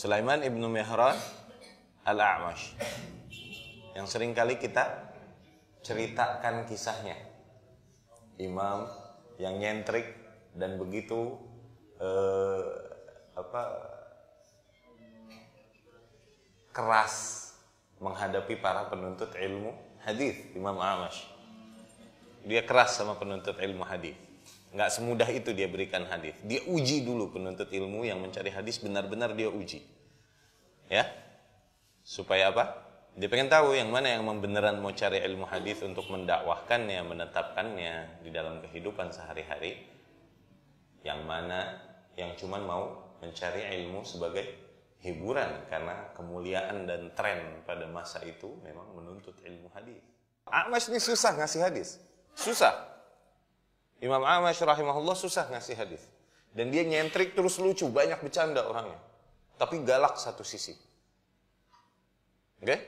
Sulaiman ibnu Mihran Al-A'mash, yang sering kali kita ceritakan kisahnya. Imam yang nyentrik dan begitu keras menghadapi para penuntut ilmu hadis. Imam A'mash, dia keras sama penuntut ilmu hadis. Nggak semudah itu dia berikan hadis. Dia uji dulu penuntut ilmu yang mencari hadis, benar-benar dia uji. Ya. Supaya apa? Dia pengen tahu yang mana yang beneran mau cari ilmu hadis untuk mendakwahkannya, menetapkannya di dalam kehidupan sehari-hari. Yang mana yang cuman mau mencari ilmu sebagai hiburan, karena kemuliaan dan tren pada masa itu memang menuntut ilmu hadis. A'mash ini susah ngasih hadis. Susah. Imam A'mash rahimahullah susah ngasih hadis. Dan dia nyentrik terus lucu, banyak bercanda orangnya. Tapi galak satu sisi. Oke?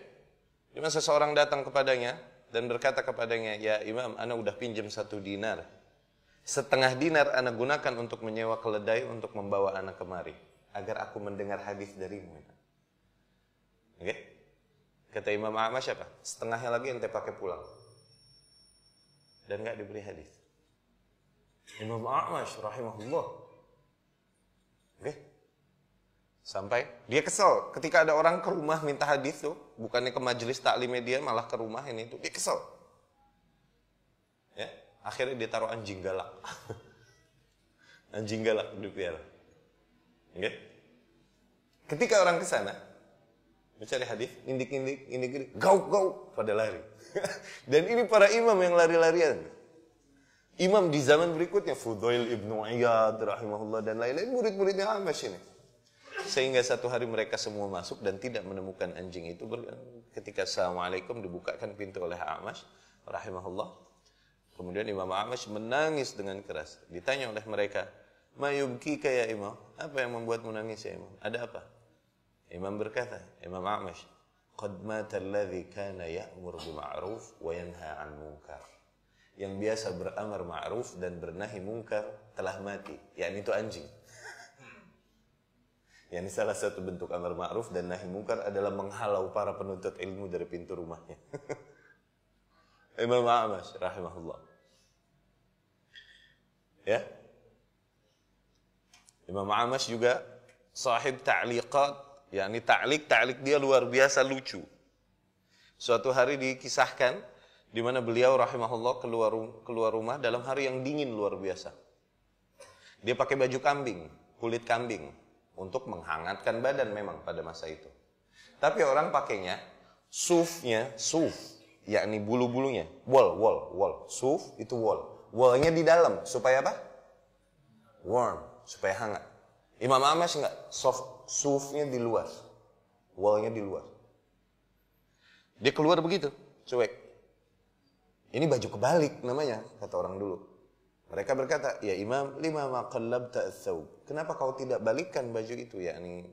Cuma seseorang datang kepadanya dan berkata kepadanya, "Ya Imam, ana udah pinjam 1 dinar. Setengah dinar ana gunakan untuk menyewa keledai untuk membawa ana kemari, agar aku mendengar hadis darimu." Oke? Kata Imam A'mash apa? Setengahnya lagi ente pakai pulang. Dan enggak diberi hadis. Imam A'mash rahimahullah. Oke? Sampai dia kesel ketika ada orang ke rumah minta hadis tuh, bukannya ke majelis taklim media, malah ke rumah ini tuh, dia kesel. Ya, akhirnya dia taruh anjing galak. Anjing galak dipelihara. Oke? Ketika orang ke sana mencari hadis, indik-indik, gauk-gauk pada lari. Dan ini para imam yang lari-larian. Imam di zaman berikutnya, Fudail ibnu Iyad rahimahullah dan lain-lain, murid-muridnya A'mash ini. Sehingga satu hari mereka semua masuk dan tidak menemukan anjing itu. Ketika Assalamualaikum dibukakan pintu oleh A'mash rahimahullah. Kemudian Imam A'mash menangis dengan keras. Ditanya oleh mereka, "Ma yubkika ya Imam? Apa yang membuatmu nangis ya Imam? Ada apa?" Imam berkata, Imam A'mash, "Qad mata alladhi kana ya'mur bima'ruf wa yanha 'an munkar." Yang biasa beramar ma'ruf dan bernahi munkar telah mati. Yakni itu anjing. Yani salah satu bentuk amar ma'ruf dan nahi munkar adalah menghalau para penuntut ilmu dari pintu rumahnya. Imam A'mash rahimahullah. Ya. Imam A'mash juga sahib ta'liqat, yakni ta'liq dia luar biasa lucu. Suatu hari dikisahkan di mana beliau rahimahullah keluar rumah dalam hari yang dingin luar biasa. Dia pakai baju kambing, kulit kambing, untuk menghangatkan badan memang pada masa itu. Tapi orang pakainya suf, yakni bulu-bulunya, wool. Suf itu wool. Woolnya di dalam supaya apa? Warm, supaya hangat. Imam A'mash enggak, sufnya di luar. Woolnya di luar. Dia keluar begitu, cuek. Ini baju kebalik namanya, kata orang dulu. Mereka berkata, "Ya Imam, lima ma qallabta ats-tsawb." Kenapa kau tidak balikkan baju itu, yakni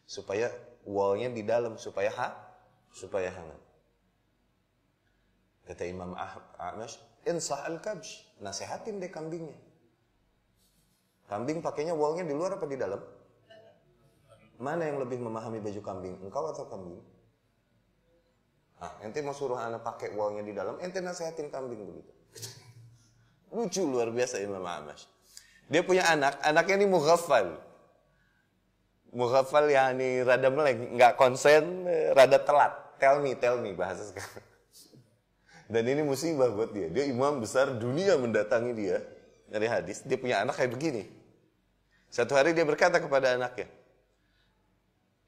supaya wallnya di dalam supaya hangat. Kata Imam A'mash, "Insah al-kabsh." Nasihatin deh kambingnya. Kambing pakainya wallnya di luar apa di dalam? Mana yang lebih memahami baju kambing, engkau atau kambing? Ente mau suruh anak pakai wallnya di dalam, ente nasihatin kambing begitu. Lucu luar biasa Imam A'mash. Dia punya anaknya ini mughaffal. Mughaffal yani rada meleng, enggak konsen, rada telat. Tell me bahasa sekarang. Dan ini musibah buat dia. Dia imam besar dunia mendatangi dia dari hadis. Dia punya anak kayak begini. Satu hari dia berkata kepada anaknya,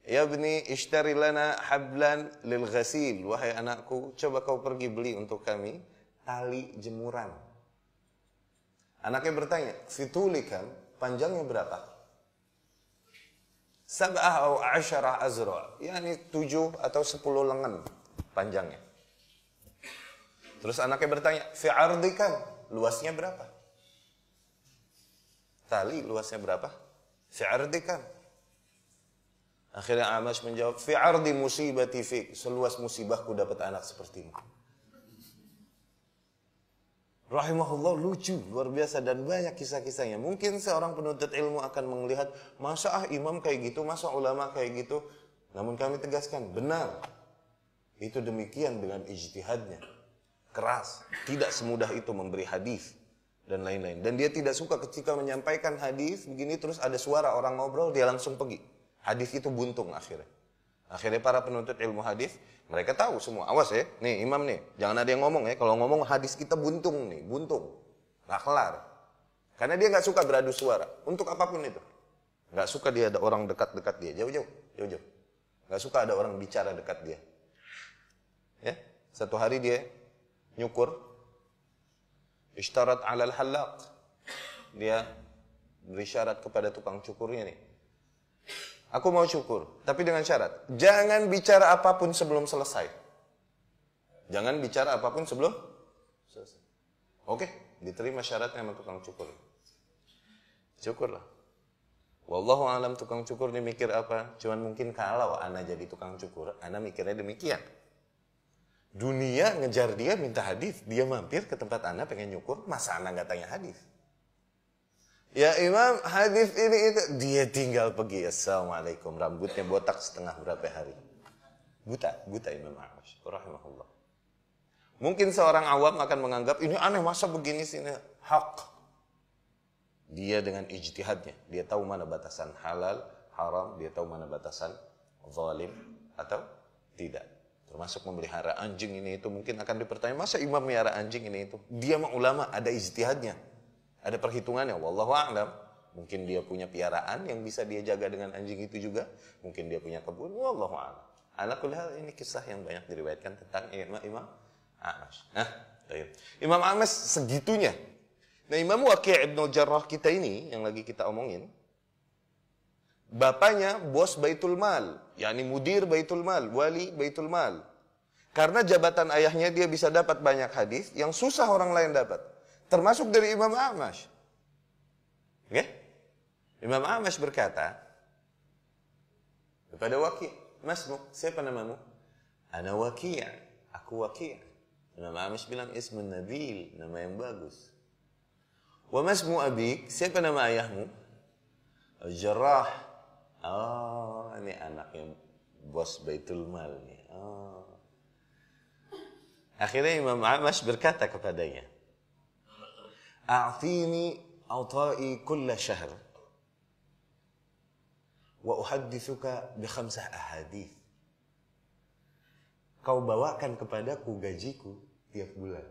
"Ya bni, ishtari lana hablan lil ghasil." Wahai anakku, coba kau pergi beli untuk kami tali jemuran. Anaknya bertanya, "Fitulikan, panjangnya berapa?" 7 atau 10 azra, yakni 7 atau 10 lengan panjangnya. Terus anaknya bertanya, "Fi ardikan, luasnya berapa?" Tali luasnya berapa? "Fi ardikan." Akhirnya A'mash menjawab, "Fi ardi musibati fik." Seluas musibahku dapat anak sepertimu. Rahimahullah lucu, luar biasa dan banyak kisah-kisahnya. Mungkin seorang penuntut ilmu akan melihat, masa imam kayak gitu, masa ulama kayak gitu. Namun kami tegaskan, benar. Itu demikian dengan ijtihadnya. Keras, tidak semudah itu memberi hadis dan lain-lain. Dan dia tidak suka ketika menyampaikan hadis begini terus ada suara orang ngobrol, dia langsung pergi. Hadis itu buntung akhirnya. Akhirnya para penuntut ilmu hadis, mereka tahu semua. Awas ya, nih imam nih, jangan ada yang ngomong ya. Kalau ngomong hadis kita buntung nih, buntung. Nggak kelar. Karena dia nggak suka beradu suara. Untuk apapun itu. Nggak suka dia ada orang dekat-dekat dia. Jauh-jauh. Nggak suka ada orang bicara dekat dia. Ya, satu hari dia nyukur. Ishtarat alal halaq. Dia beri syarat kepada tukang cukurnya nih. Aku mau cukur, tapi dengan syarat. Jangan bicara apapun sebelum selesai. Jangan bicara apapun sebelum selesai. Oke, diterima syaratnya sama tukang cukur. Cukurlah. Wallahu alam tukang cukur ini mikir apa? Cuman mungkin kalau ana jadi tukang cukur, ana mikirnya demikian. Dunia ngejar dia minta hadis, dia mampir ke tempat ana pengen nyukur, masa ana nggak tanya hadis? Ya imam, hadis ini itu. Dia tinggal pergi. Assalamualaikum. Rambutnya botak setengah berapa hari. Buta Imam Ahmad. Rahimahullah. Mungkin seorang awam akan menganggap, ini aneh masa begini sini. Hak. Dia dengan ijtihadnya. Dia tahu mana batasan halal, haram. Dia tahu mana batasan zalim atau tidak. Termasuk memelihara anjing ini itu. Mungkin akan dipertanyaan, masa imam melihara anjing ini itu? Dia mah ulama, ada ijtihadnya. Ada perhitungannya, wallahu a'lam. Mungkin dia punya piaraan yang bisa dia jaga dengan anjing itu juga. Mungkin dia punya kebun, wallahu a'lam. Ala kulli hal ini kisah yang banyak diriwayatkan tentang Imam A'mash. Imam A'mash segitunya. Nah, Imam Waqi' Ibn Jarrah kita ini yang lagi kita omongin, bapaknya bos Baitul Mal, yakni mudir Baitul Mal, wali Baitul Mal. Karena jabatan ayahnya dia bisa dapat banyak hadis yang susah orang lain dapat. Termasuk dari Imam A'mash. Okay? Imam A'mash berkata kepada Waqi', "Masmu, siapa namamu?" "Ana Waqi', aku Waqi'." Imam A'mash bilang, "Ismun Nabil, nama yang bagus." "Wa masmu abik, siapa nama ayahmu?" "Jarrah." Oh, ini anaknya bos Baitul Mal nih. Oh. Akhirnya Imam A'mash berkata kepadanya, "A'tini awta'i kulla syahr wa uhaddithuka bi 5 ahadith." Kau bawakan kepadaku gajiku tiap bulan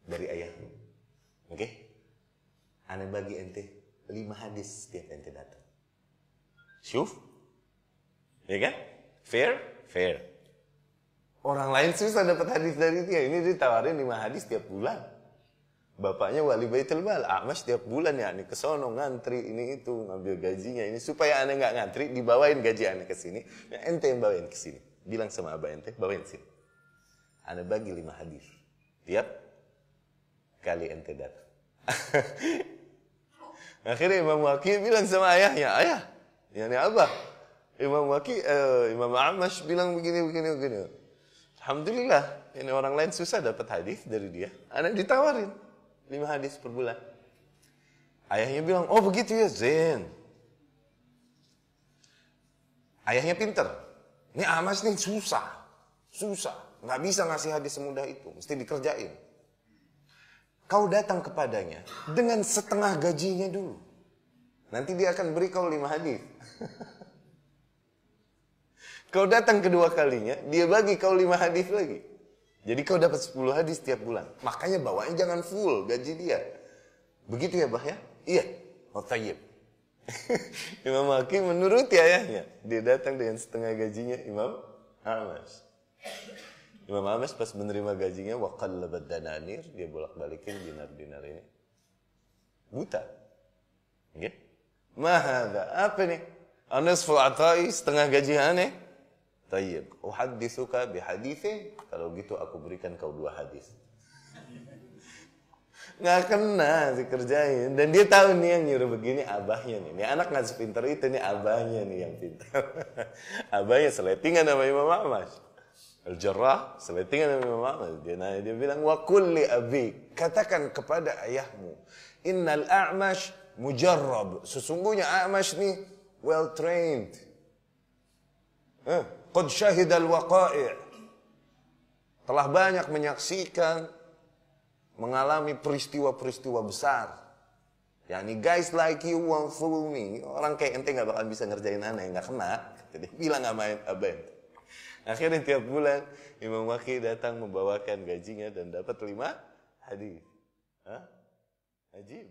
dari ayahmu. Oke? Ana bagi ente 5 hadis setiap ente datang. Syuf? Ya kan? Fair? Fair. Orang lain susah dapat hadis dari dia. Ini ditawarin 5 hadis tiap bulan. Bapaknya wali Baitul Mal, A'mash tiap bulan ya, nih kesono ngantri ini itu ngambil gajinya ini supaya ane nggak ngantri, dibawain gaji ane ke sini, ya ente yang bawain ke sini. Bilang sama abah ente, bawain sini. Ane bagi 5 hadis tiap kali ente datang. Akhirnya Imam Waqi' bilang sama ayahnya, "Ayah, ya ini abah." Imam A'mash bilang begini. Alhamdulillah, ini orang lain susah dapat hadis dari dia. Ane ditawarin 5 hadis per bulan. Ayahnya bilang, "Oh begitu ya, Zain." Ayahnya pinter. Ini A'mash nih susah. Nggak bisa ngasih hadis semudah itu. Mesti dikerjain. Kau datang kepadanya dengan setengah gajinya dulu. Nanti dia akan beri kau 5 hadis. Kau datang kedua kalinya, dia bagi kau 5 hadis lagi. Jadi kau dapat 10 hadis tiap bulan. Makanya bawain jangan full gaji dia. Begitu ya, Bah ya? Iya. Oh, tayyib. Imam Waqi' menuruti ayahnya. Dia datang dengan setengah gajinya Imam A'mash. Imam A'mash pas menerima gajinya, wa qallabat dananir, dia bolak-balikin dinar-dinar ini. Buta. Oke? Mahada, apa nih? Anisfu atai, setengah gaji aneh. Tayyib, uhaddithuka bihadithin. Kalau gitu aku berikan kau 2 hadis. Nggak kena dikerjain. Dan dia tahu nih yang nyuruh begini abahnya nih. Ini anak nggak sepintar itu, nih abahnya nih yang pintar. Abahnya seletingan sama Imam A'mash. Al-Jarrah, seletingan Imam Ahmad. Dia bilang, wa kulli abik, katakan kepada ayahmu, innal a'mash mujarrab. Sesungguhnya A'mash nih well trained. Qad syahidal waqai'. Telah banyak menyaksikan, mengalami peristiwa-peristiwa besar. Yani guys like you won't fool me. Orang kayak ente gak bakal bisa ngerjain aneh, gak kena. Jadi bilang sama abang. Akhirnya tiap bulan Imam Waqi datang membawakan gajinya dan dapat 5 hadis. Ajib.